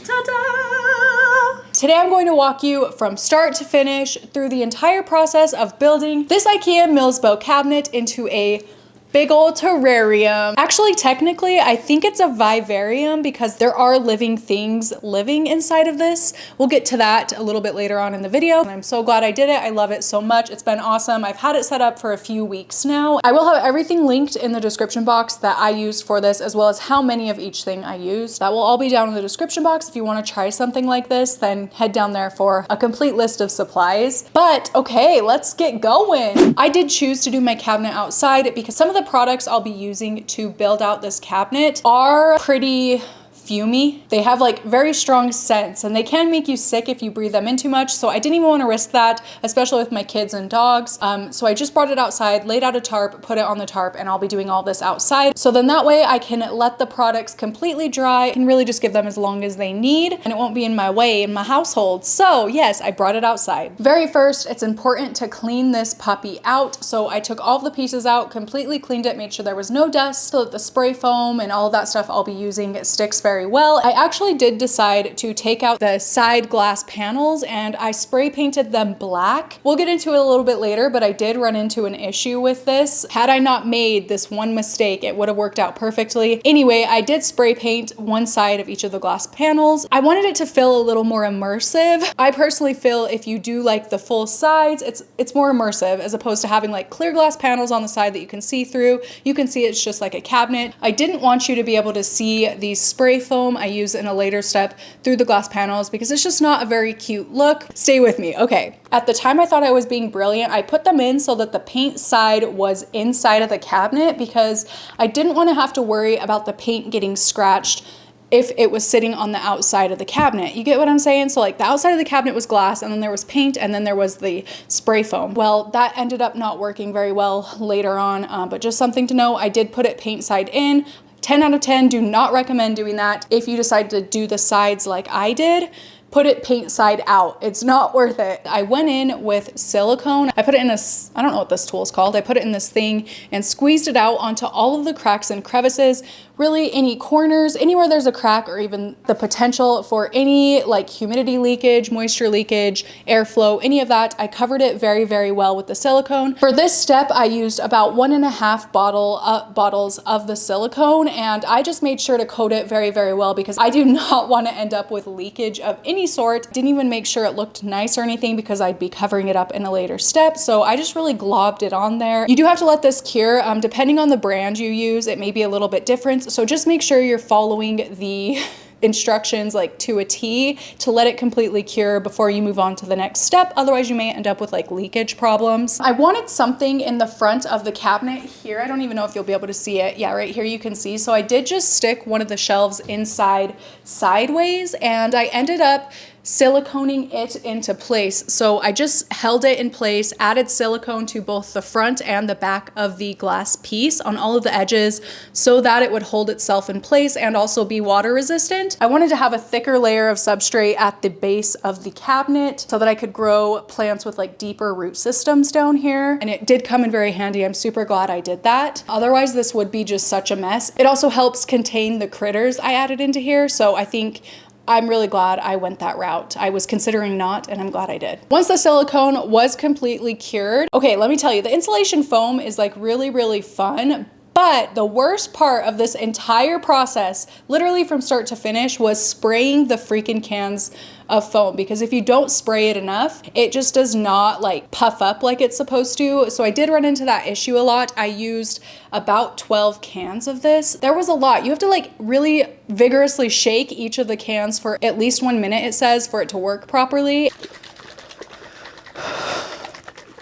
Ta-da! Today I'm going to walk you from start to finish through the entire process of building this Ikea Milsbo cabinet into a big old terrarium. Actually, technically, I think it's a vivarium because there are living things living inside of this. We'll get to that a little bit later on in the video. And I'm so glad I did it. I love it so much. It's been awesome. I've had it set up for a few weeks now. I will have everything linked in the description box that I used for this, as well as how many of each thing I used. That will all be down in the description box. If you want to try something like this, then head down there for a complete list of supplies. But okay, let's get going. I did choose to do my cabinet outside because some of the products I'll be using to build out this cabinet are pretty fumey. They have like very strong scents and they can make you sick if you breathe them in too much. So I didn't even want to risk that, especially with my kids and dogs. So I just brought it outside, laid out a tarp, put it on the tarp, and I'll be doing all this outside. So then that way I can let the products completely dry and really just give them as long as they need and it won't be in my way in my household. So yes, I brought it outside. Very first, it's important to clean this puppy out. So I took all the pieces out, completely cleaned it, made sure there was no dust so that the spray foam and all of that stuff I'll be using sticks very well. I actually did decide to take out the side glass panels and I spray painted them black. We'll get into it a little bit later, but I did run into an issue with this. Had I not made this one mistake, it would have worked out perfectly. Anyway, I did spray paint one side of each of the glass panels. I wanted it to feel a little more immersive. I personally feel if you do like the full sides, it's more immersive as opposed to having like clear glass panels on the side that you can see through. You can see it's just like a cabinet. I didn't want you to be able to see these spray foam I use in a later step through the glass panels because it's just not a very cute look. Stay with me. Okay. At the time I thought I was being brilliant. I put them in so that the paint side was inside of the cabinet because I didn't want to have to worry about the paint getting scratched if it was sitting on the outside of the cabinet. You get what I'm saying? So like the outside of the cabinet was glass and then there was paint and then there was the spray foam. Well, that ended up not working very well later on, but just something to know, I did put it paint side in. 10 out of 10, do not recommend doing that. If you decide to do the sides like I did, put it paint side out. It's not worth it. I went in with silicone. I put it in this, I don't know what this tool is called. I put it in this thing and squeezed it out onto all of the cracks and crevices, really any corners, anywhere there's a crack or even the potential for any like humidity leakage, moisture leakage, airflow, any of that. I covered it very, very well with the silicone. For this step, I used about 1.5 bottles of the silicone and I just made sure to coat it very, very well because I do not want to end up with leakage of any sort. Didn't even make sure it looked nice or anything because I'd be covering it up in a later step. So I just really globbed it on there. You do have to let this cure. Depending on the brand you use, it may be a little bit different. So just make sure you're following the instructions like to a T to let it completely cure before you move on to the next step. Otherwise you may end up with like leakage problems. I wanted something in the front of the cabinet here. I don't even know if you'll be able to see it. Yeah, right here you can see. So I did just stick one of the shelves inside sideways and I ended up siliconing it into place. So I just held it in place, added silicone to both the front and the back of the glass piece on all of the edges so that it would hold itself in place and also be water resistant. I wanted to have a thicker layer of substrate at the base of the cabinet so that I could grow plants with like deeper root systems down here. And it did come in very handy. I'm super glad I did that. Otherwise this would be just such a mess. It also helps contain the critters I added into here. So I think I'm really glad I went that route. I was considering not, and I'm glad I did. Once the silicone was completely cured, okay, let me tell you, the insulation foam is like really, really fun. But the worst part of this entire process, literally from start to finish, was spraying the freaking cans of foam, because if you don't spray it enough, it just does not like puff up like it's supposed to. So I did run into that issue a lot. I used about 12 cans of this. There was a lot. You have to like really vigorously shake each of the cans for at least 1 minute, it says, for it to work properly.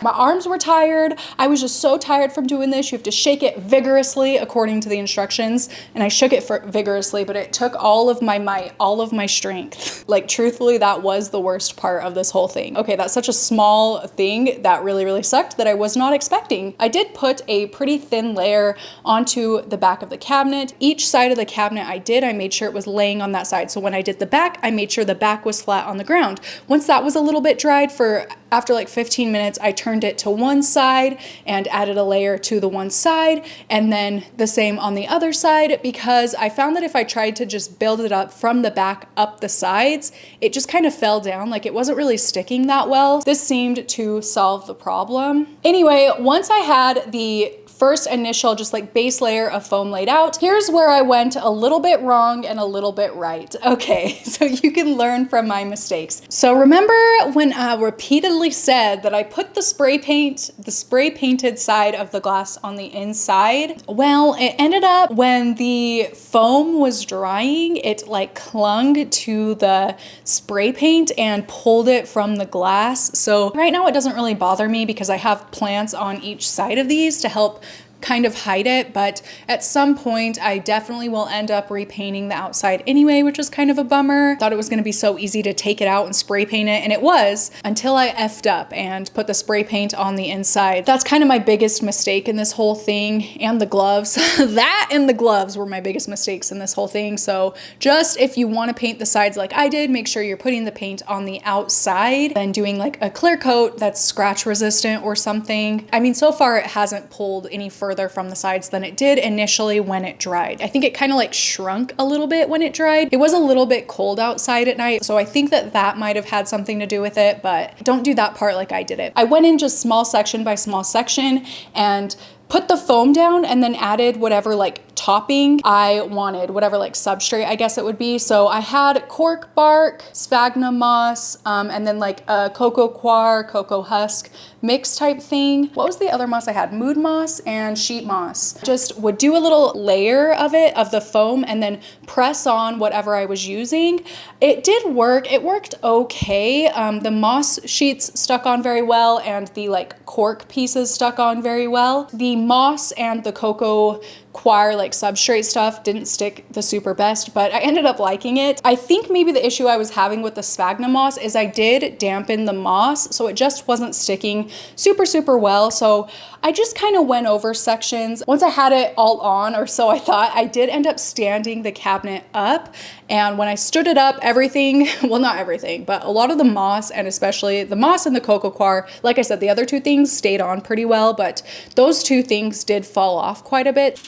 My arms were tired. I was just so tired from doing this. You have to shake it vigorously according to the instructions. And I shook it vigorously, but it took all of my might, all of my strength. Like truthfully, that was the worst part of this whole thing. Okay, that's such a small thing that really, really sucked that I was not expecting. I did put a pretty thin layer onto the back of the cabinet. Each side of the cabinet I made sure it was laying on that side. So when I did the back, I made sure the back was flat on the ground. Once that was a little bit dried for After like 15 minutes, I turned it to one side and added a layer to the one side, and then the same on the other side, because I found that if I tried to just build it up from the back up the sides, it just kind of fell down. Like it wasn't really sticking that well. This seemed to solve the problem. Anyway, once I had the first initial just like base layer of foam laid out, here's where I went a little bit wrong and a little bit right. Okay, so you can learn from my mistakes. So remember when I repeatedly said that I put the spray painted side of the glass on the inside? Well, it ended up when the foam was drying, it like clung to the spray paint and pulled it from the glass. So right now it doesn't really bother me because I have plants on each side of these to help kind of hide it, but at some point I definitely will end up repainting the outside anyway, which is kind of a bummer. Thought it was going to be so easy to take it out and spray paint it, and it was, until I effed up and put the spray paint on the inside. That's kind of my biggest mistake in this whole thing, and the gloves. That and the gloves were my biggest mistakes in this whole thing. So just if you want to paint the sides like I did, make sure you're putting the paint on the outside and doing like a clear coat that's scratch resistant or something. I mean, so far it hasn't pulled any further from the sides than it did initially when it dried. I think it kind of like shrunk a little bit when it dried. It was a little bit cold outside at night, so I think that that might have had something to do with it, but don't do that part like I did it. I went in just small section by small section and put the foam down and then added whatever like topping I wanted, whatever like substrate I guess it would be. So I had cork bark, sphagnum moss, and then like a coco coir, coco husk mix type thing. What was the other moss I had? Mood moss and sheet moss. Just would do a little layer of it, of the foam, and then press on whatever I was using. It did work. It worked okay. The moss sheets stuck on very well, and the like cork pieces stuck on very well. The moss and the coco coir like substrate stuff didn't stick the super best, but I ended up liking it. I think maybe the issue I was having with the sphagnum moss is I did dampen the moss, so it just wasn't sticking super well. So I just kind of went over sections. Once I had it all on, or so I thought, I did end up standing the cabinet up, and when I stood it up, everything, well, not everything, but a lot of the moss, and especially the moss and the coco coir, like I said, the other two things stayed on pretty well, but those two things did fall off quite a bit.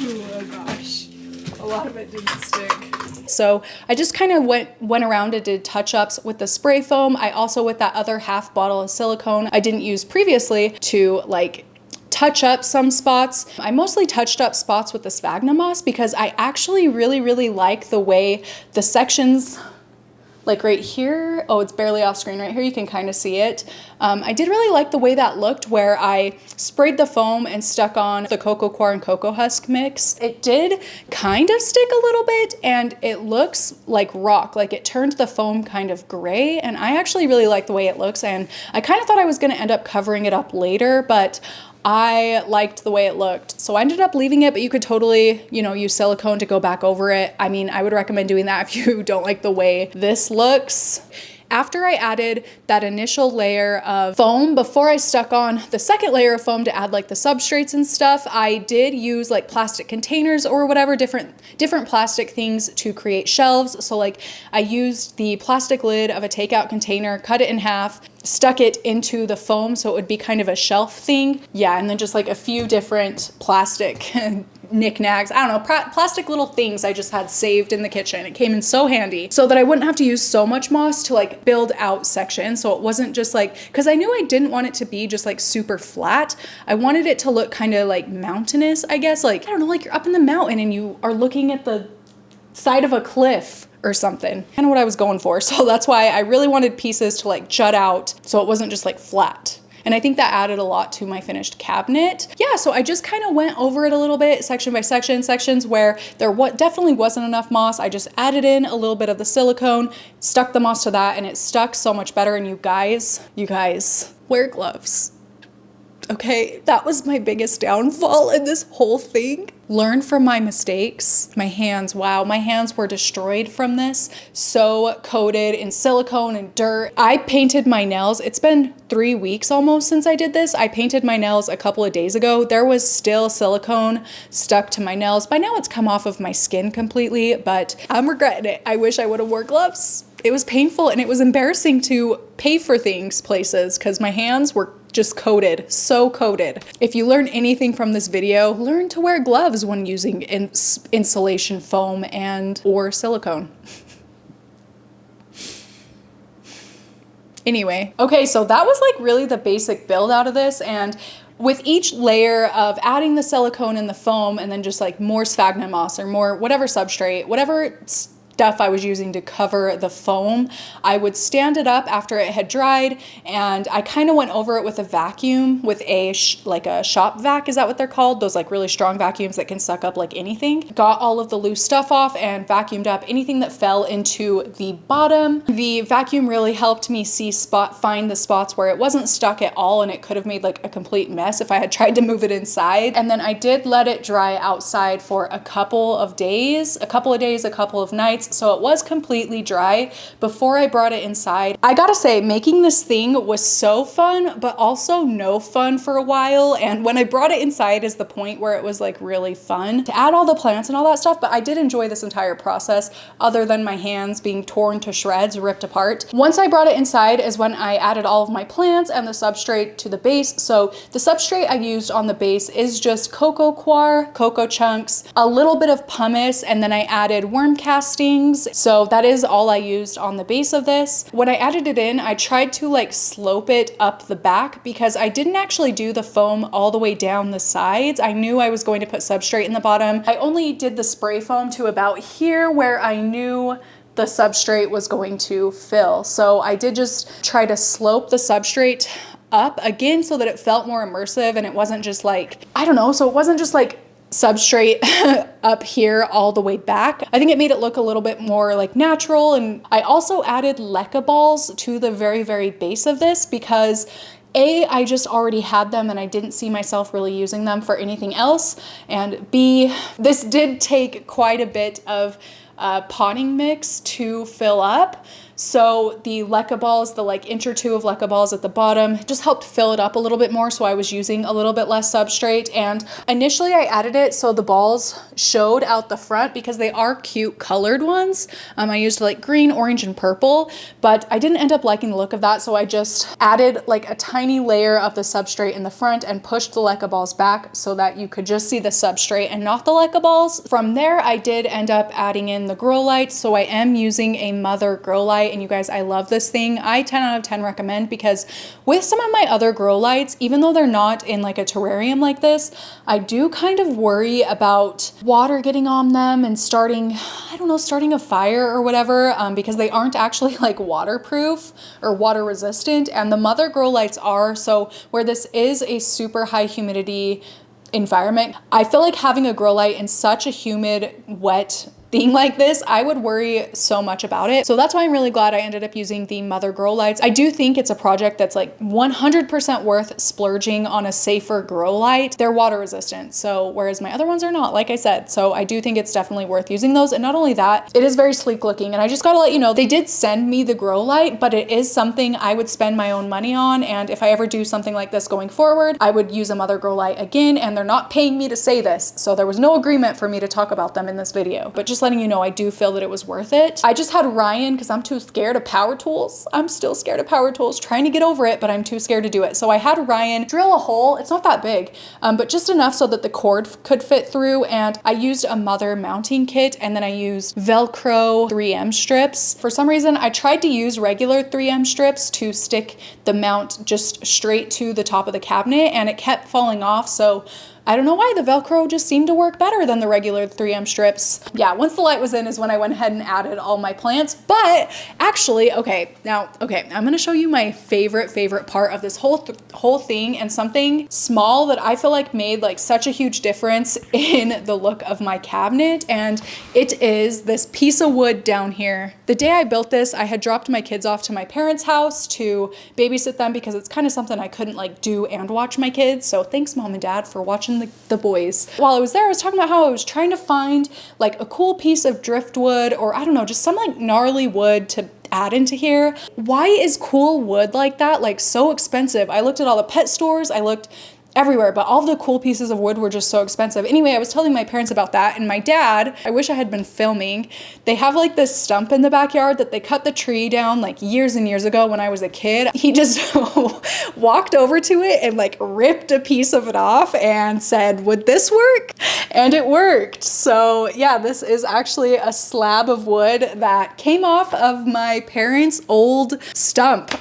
Oh gosh, a lot of it didn't stick. So I just kind of went around and did touch-ups with the spray foam. I also, with that other half bottle of silicone I didn't use previously, to like touch up some spots. I mostly touched up spots with the sphagnum moss because I actually really like the way the sections, like right here, oh, it's barely off screen right here, you can kind of see it. I did really like the way that looked, where I sprayed the foam and stuck on the coco coir and coco husk mix. It did kind of stick a little bit, and it looks like rock, like it turned the foam kind of gray, and I actually really like the way it looks, and I kind of thought I was gonna end up covering it up later, but I liked the way it looked, so I ended up leaving it, but you could totally, you know, use silicone to go back over it. I mean, I would recommend doing that if you don't like the way this looks. After I added that initial layer of foam, before I stuck on the second layer of foam to add like the substrates and stuff, I did use like plastic containers or whatever, different plastic things to create shelves. So like I used the plastic lid of a takeout container, cut it in half, stuck it into the foam so it would be kind of a shelf thing. Yeah, and then just like a few different plastic knickknacks, I don't know, plastic little things I just had saved in the kitchen. It came in so handy so that I wouldn't have to use so much moss to like build out sections. So it wasn't just like, because I knew I didn't want it to be just like super flat. I wanted it to look kind of like mountainous, I guess. Like, I don't know, like you're up in the mountain and you are looking at the side of a cliff or something. Kind of what I was going for. So that's why I really wanted pieces to like jut out so it wasn't just like flat. And I think that added a lot to my finished cabinet. Yeah, so I just kind of went over it a little bit, section by section, sections where there definitely wasn't enough moss. I just added in a little bit of the silicone, stuck the moss to that, and it stuck so much better. And you guys, wear gloves. Okay, that was my biggest downfall in this whole thing. Learn from my mistakes. My hands, wow, my hands were destroyed from this. So coated in silicone and dirt. I painted my nails. It's been 3 weeks almost since I did this. I painted my nails a couple of days ago. There was still silicone stuck to my nails. By now it's come off of my skin completely, but I'm regretting it. I wish I would have wore gloves. it was painful and it was embarrassing to pay for things places because my hands were just coated, so coated. If you learn anything from this video, learn to wear gloves when using insulation foam or silicone. Anyway, okay, so that was like really the basic build out of this, and with each layer of adding the silicone and the foam and then just like more sphagnum moss or more whatever substrate, whatever stuff I was using to cover the foam, I would stand it up after it had dried, and I kind of went over it with a vacuum, with like a shop vac, is that what they're called? Those like really strong vacuums that can suck up like anything. Got all of the loose stuff off and vacuumed up anything that fell into the bottom. The vacuum really helped me find the spots where it wasn't stuck at all, and it could have made like a complete mess if I had tried to move it inside. And then I did let it dry outside for a couple of days, a couple of nights, so it was completely dry before I brought it inside. I gotta say, making this thing was so fun, but also no fun for a while. And when I brought it inside is the point where it was like really fun to add all the plants and all that stuff. But I did enjoy this entire process, other than my hands being torn to shreds, ripped apart. Once I brought it inside is when I added all of my plants and the substrate to the base. So the substrate I used on the base is just coco coir, coco chunks, a little bit of pumice, and then I added worm castings. So that is all I used on the base of this. When I added it in, I tried to like slope it up the back because I didn't actually do the foam all the way down the sides. I knew I was going to put substrate in the bottom. I only did the spray foam to about here where I knew the substrate was going to fill. So I did just try to slope the substrate up again so that it felt more immersive and it wasn't just like, I don't know, so it wasn't just like substrate up here all the way back. I think it made it look a little bit more like natural. And I also added leca balls to the very, very base of this because A, I just already had them and I didn't see myself really using them for anything else. And B, this did take quite a bit of potting mix to fill up. So the leca balls, the like inch or two of leca balls at the bottom just helped fill it up a little bit more. So I was using a little bit less substrate, and initially I added it so the balls showed out the front because they are cute colored ones. I used like green, orange, and purple, but I didn't end up liking the look of that. So I just added like a tiny layer of the substrate in the front and pushed the leca balls back so that you could just see the substrate and not the leca balls. From there, I did end up adding in the grow light. So I am using a mother grow light. And you guys, I love this thing. I 10 out of 10 recommend, because with some of my other grow lights, even though they're not in like a terrarium like this, I do kind of worry about water getting on them and starting a fire or whatever, because they aren't actually like waterproof or water resistant, and the mother grow lights are. So where this is a super high humidity environment, I feel like having a grow light in such a humid, wet thing like this, I would worry so much about it. So that's why I'm really glad I ended up using the mother grow lights. I do think it's a project that's like 100% worth splurging on a safer grow light. They're water resistant, so whereas my other ones are not, like I said. So I do think it's definitely worth using those. And not only that, it is very sleek looking. And I just gotta let you know, they did send me the grow light, but it is something I would spend my own money on. And if I ever do something like this going forward, I would use a mother grow light again, and they're not paying me to say this. So there was no agreement for me to talk about them in this video, but just letting you know, I do feel that it was worth it. I just had Ryan, because I'm too scared of power tools. I'm still scared of power tools, trying to get over it, but I'm too scared to do it. So I had Ryan drill a hole. It's not that big, but just enough so that the cord could fit through. And I used a mother mounting kit, and then I used Velcro 3M strips. For some reason, I tried to use regular 3M strips to stick the mount just straight to the top of the cabinet, and it kept falling off. So I don't know why, the Velcro just seemed to work better than the regular 3M strips. Yeah, once the light was in is when I went ahead and added all my plants. But actually, I'm gonna show you my favorite part of this whole thing, and something small that I feel like made like such a huge difference in the look of my cabinet. And it is this piece of wood down here. The day I built this, I had dropped my kids off to my parents' house to babysit them, because it's kind of something I couldn't like do and watch my kids. So thanks, Mom and Dad, for watching the boys. While I was there, I was talking about how I was trying to find like a cool piece of driftwood, or I don't know, just some like gnarly wood to add into here. Why is cool wood like that like so expensive? I looked at all the pet stores, I looked everywhere, but all the cool pieces of wood were just so expensive. Anyway, I was telling my parents about that, and my dad, I wish I had been filming, they have like this stump in the backyard that they cut the tree down like years and years ago when I was a kid. He just walked over to it and like ripped a piece of it off and said, would this work? And it worked. So yeah, this is actually a slab of wood that came off of my parents' old stump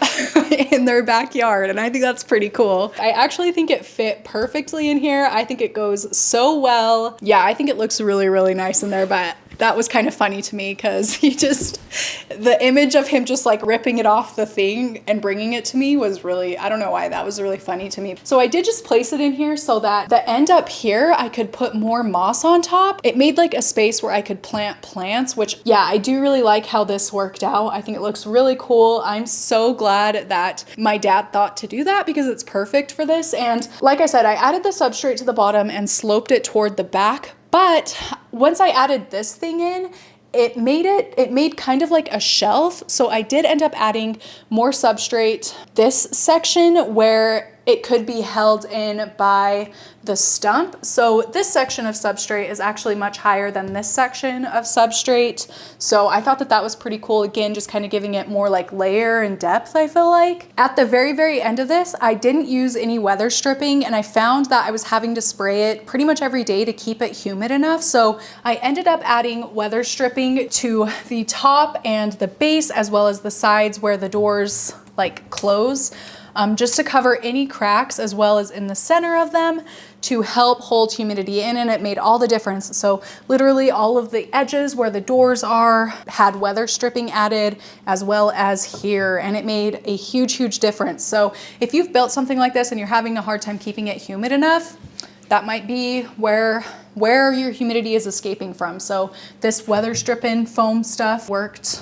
in their backyard, and I think that's pretty cool. I actually think it fit perfectly in here. I think it goes so well. Yeah, I think it looks really, really nice in there, but that was kind of funny to me because the image of him just like ripping it off the thing and bringing it to me was really, I don't know why, that was really funny to me. So I did just place it in here so that the end up here, I could put more moss on top. It made like a space where I could plant plants, which yeah, I do really like how this worked out. I think it looks really cool. I'm so glad that my dad thought to do that because it's perfect for this. And like I said, I added the substrate to the bottom and sloped it toward the back. But once I added this thing in, it made kind of like a shelf. So I did end up adding more substrate. This section where it could be held in by the stump. So this section of substrate is actually much higher than this section of substrate. So I thought that that was pretty cool. Again, just kind of giving it more like layer and depth, I feel like. At the very, very end of this, I didn't use any weather stripping, and I found that I was having to spray it pretty much every day to keep it humid enough. So I ended up adding weather stripping to the top and the base, as well as the sides where the doors like close. Just to cover any cracks as well as in the center of them to help hold humidity in, and it made all the difference. So literally all of the edges where the doors are had weather stripping added, as well as here, and it made a huge, huge difference. So if you've built something like this and you're having a hard time keeping it humid enough, that might be where your humidity is escaping from. So this weather stripping foam stuff worked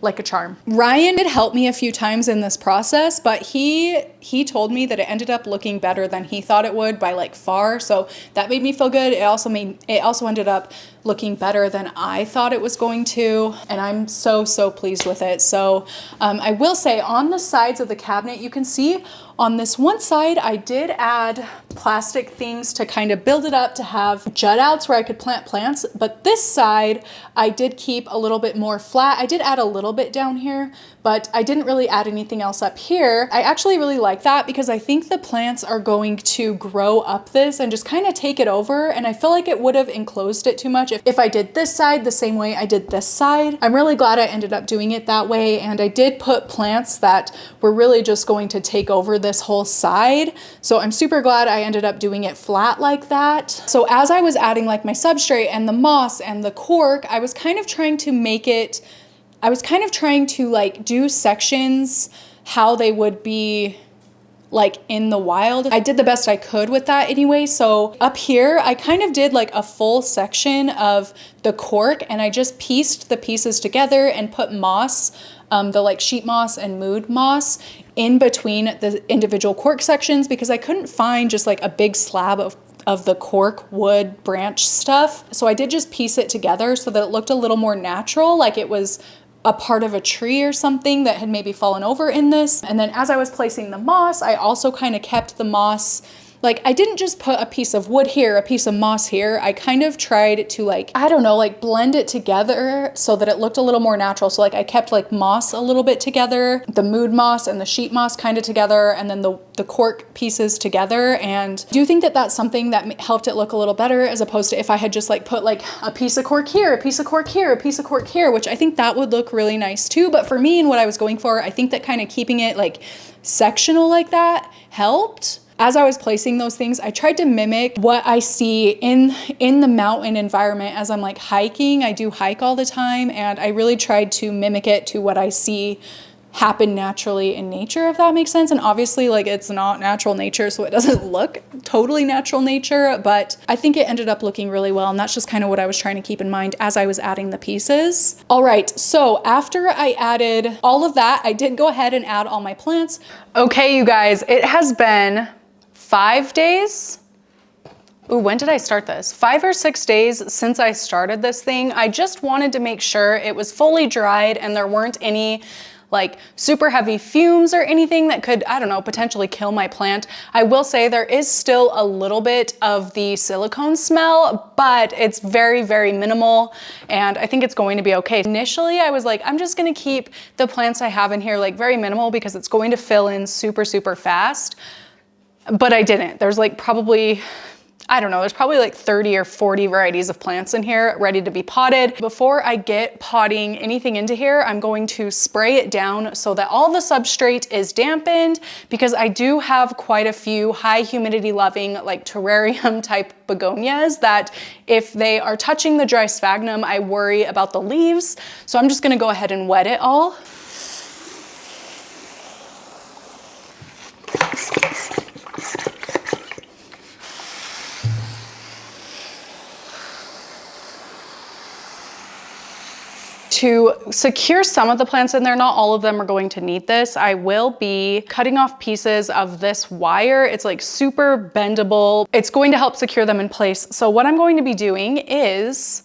like a charm. Ryan did help me a few times in this process, but he told me that it ended up looking better than he thought it would by like far. So that made me feel good. It also ended up looking better than I thought it was going to, and I'm so, so pleased with it. So I will say on the sides of the cabinet, you can see on this one side, I did add plastic things to kind of build it up to have jut outs where I could plant plants. But this side, I did keep a little bit more flat. I did add a little bit down here, but I didn't really add anything else up here. I actually really like that because I think the plants are going to grow up this and just kind of take it over. And I feel like it would have enclosed it too much if I did this side the same way I did this side. I'm really glad I ended up doing it that way. And I did put plants that were really just going to take over this whole side. So I'm super glad I ended up doing it flat like that. So as I was adding like my substrate and the moss and the cork, I was kind of trying to like do sections how they would be like in the wild. I did the best I could with that anyway. So up here, I kind of did like a full section of the cork, and I just pieced the pieces together and put moss, the like sheet moss and mood moss in between the individual cork sections because I couldn't find just like a big slab of the cork wood branch stuff. So I did just piece it together so that it looked a little more natural, like it was a part of a tree or something that had maybe fallen over in this. And then as I was placing the moss, I also kind of kept the moss, like I didn't just put a piece of wood here, a piece of moss here. I kind of tried to like, I don't know, like blend it together so that it looked a little more natural. So like I kept like moss a little bit together, the mood moss and the sheet moss kind of together, and then the cork pieces together. And I do think that that's something that helped it look a little better as opposed to if I had just like put like a piece of cork here, a piece of cork here, a piece of cork here, which I think that would look really nice too. But for me and what I was going for, I think that kind of keeping it like sectional like that helped. As I was placing those things, I tried to mimic what I see in the mountain environment as I'm like hiking. I do hike all the time, and I really tried to mimic it to what I see happen naturally in nature, if that makes sense. And obviously like it's not natural nature, so it doesn't look totally natural nature, but I think it ended up looking really well. And that's just kind of what I was trying to keep in mind as I was adding the pieces. All right, so after I added all of that, I did go ahead and add all my plants. Okay, you guys, it has been 5 days. Ooh, when did I start this? 5 or 6 days since I started this thing. I just wanted to make sure it was fully dried and there weren't any like super heavy fumes or anything that could, I don't know, potentially kill my plant. I will say there is still a little bit of the silicone smell, but it's very, very minimal, and I think it's going to be okay. Initially, I was like, I'm just gonna keep the plants I have in here like very minimal because it's going to fill in super, super fast, but I didn't. There's like probably, I don't know, there's probably like 30 or 40 varieties of plants in here ready to be potted. Before I get potting anything into here, I'm going to spray it down so that all the substrate is dampened, because I do have quite a few high humidity loving like terrarium type begonias that if they are touching the dry sphagnum, I worry about the leaves. So I'm just gonna go ahead and wet it all. To secure some of the plants in there, not all of them are going to need this, I will be cutting off pieces of this wire. It's like super bendable. It's going to help secure them in place. So what I'm going to be doing is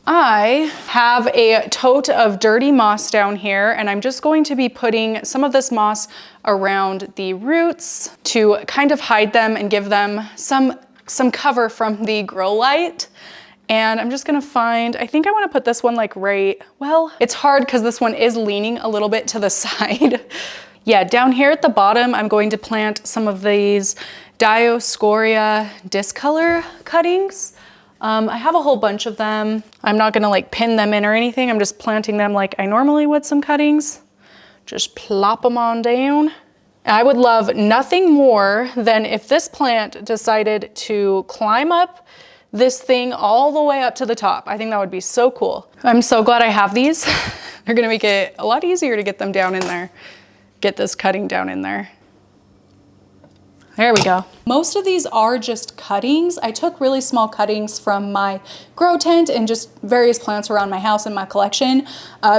I have a tote of dirty moss down here, and I'm just going to be putting some of this moss around the roots to kind of hide them and give them some cover from the grow light. And I'm just gonna find, I think I wanna put this one like right, well, it's hard because this one is leaning a little bit to the side. Yeah, down here at the bottom, I'm going to plant some of these Dioscorea discolor cuttings. I have a whole bunch of them. I'm not gonna like pin them in or anything. I'm just planting them like I normally would some cuttings. Just plop them on down. I would love nothing more than if this plant decided to climb up this thing all the way up to the top. I think that would be so cool. I'm so glad I have these. They're gonna make it a lot easier to get them down in there. Get this cutting down in there. There we go. Most of these are just cuttings. I took really small cuttings from my grow tent and just various plants around my house in my collection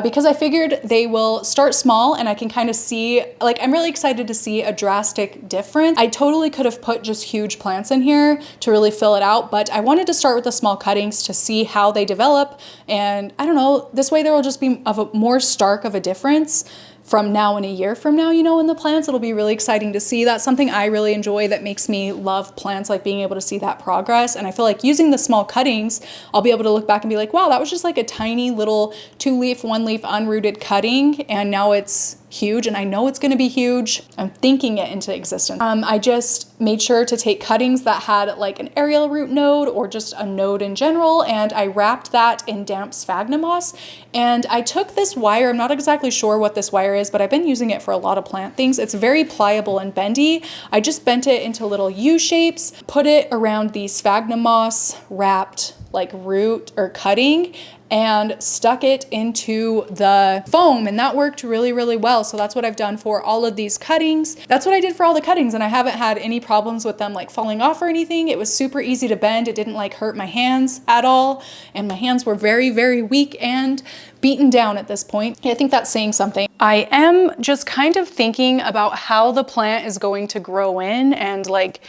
because I figured they will start small and I can kind of see, like, I'm really excited to see a drastic difference. I totally could have put just huge plants in here to really fill it out, but I wanted to start with the small cuttings to see how they develop. And I don't know, this way there will just be of a more stark of a difference from now and a year from now, you know, in the plants. It'll be really exciting to see. That's something I really enjoy that makes me love plants, like being able to see that progress. And I feel like using the small cuttings, I'll be able to look back and be like, wow, that was just like a tiny little 2-leaf, 1-leaf unrooted cutting, and now it's huge, and I know it's gonna be huge. I'm thinking it into existence. I just made sure to take cuttings that had like an aerial root node or just a node in general, and I wrapped that in damp sphagnum moss. And I took this wire, I'm not exactly sure what this wire is, but I've been using it for a lot of plant things. It's very pliable and bendy. I just bent it into little U shapes, put it around the sphagnum moss wrapped like root or cutting, and stuck it into the foam, and that worked really, really well. So that's what I've done for all of these cuttings. That's what I did for all the cuttings, and I haven't had any problems with them like falling off or anything. It was super easy to bend. It didn't like hurt my hands at all, and my hands were very, very weak and beaten down at this point. I think that's saying something. I am just kind of thinking about how the plant is going to grow in and like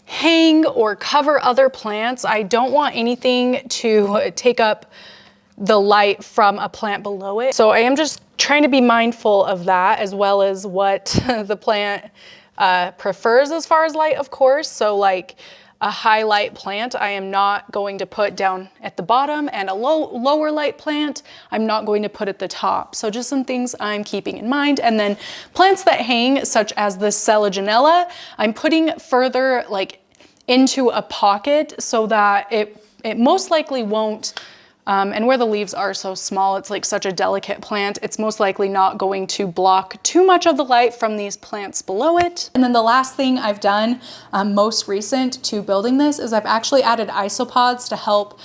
hang or cover other plants. I don't want anything to take up the light from a plant below it. So I am just trying to be mindful of that, as well as what the plant prefers as far as light, of course. So like a high light plant, I am not going to put down at the bottom, and a lower light plant, I'm not going to put at the top. So just some things I'm keeping in mind. And then plants that hang, such as the Selaginella, I'm putting further like into a pocket so that it most likely won't, and where the leaves are so small, it's like such a delicate plant, it's most likely not going to block too much of the light from these plants below it. And then the last thing I've done, most recent to building this, is I've actually added isopods to help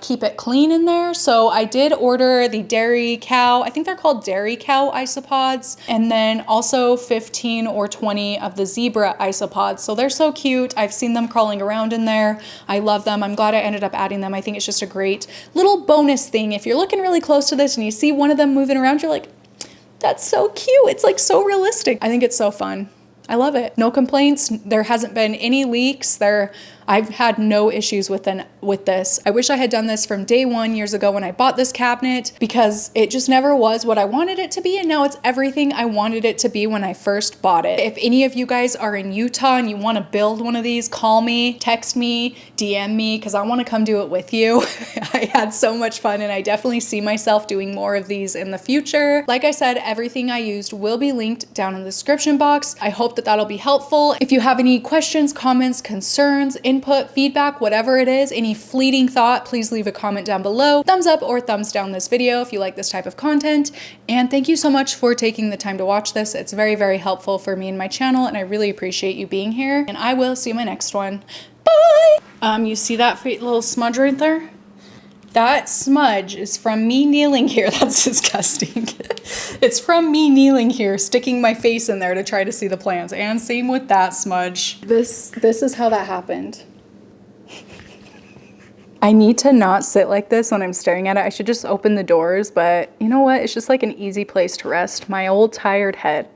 keep it clean in there. So I did order the dairy cow, I think they're called dairy cow isopods, and then also 15 or 20 of the zebra isopods. So they're so cute. I've seen them crawling around in there. I love them. I'm glad I ended up adding them. I think it's just a great little bonus thing. If you're looking really close to this and you see one of them moving around, you're like, that's so cute. It's like so realistic. I think it's so fun. I love it. No complaints. There hasn't been any leaks. They're I've had no issues with this. I wish I had done this from day one years ago when I bought this cabinet, because it just never was what I wanted it to be, and now it's everything I wanted it to be when I first bought it. If any of you guys are in Utah and you want to build one of these, call me, text me, DM me, because I want to come do it with you. I had so much fun, and I definitely see myself doing more of these in the future. Like I said, everything I used will be linked down in the description box. I hope that that'll be helpful. If you have any questions, comments, concerns, input, feedback, whatever it is, any fleeting thought, please leave a comment down below. Thumbs up or thumbs down this video if you like this type of content. And thank you so much for taking the time to watch this. It's very, very helpful for me and my channel, and I really appreciate you being here. And I will see you in my next one. Bye! You see that little smudge right there? That smudge is from me kneeling here. That's disgusting. It's from me kneeling here, sticking my face in there to try to see the plants. And same with that smudge. This is how that happened. I need to not sit like this when I'm staring at it. I should just open the doors, but you know what? It's just like an easy place to rest my old tired head.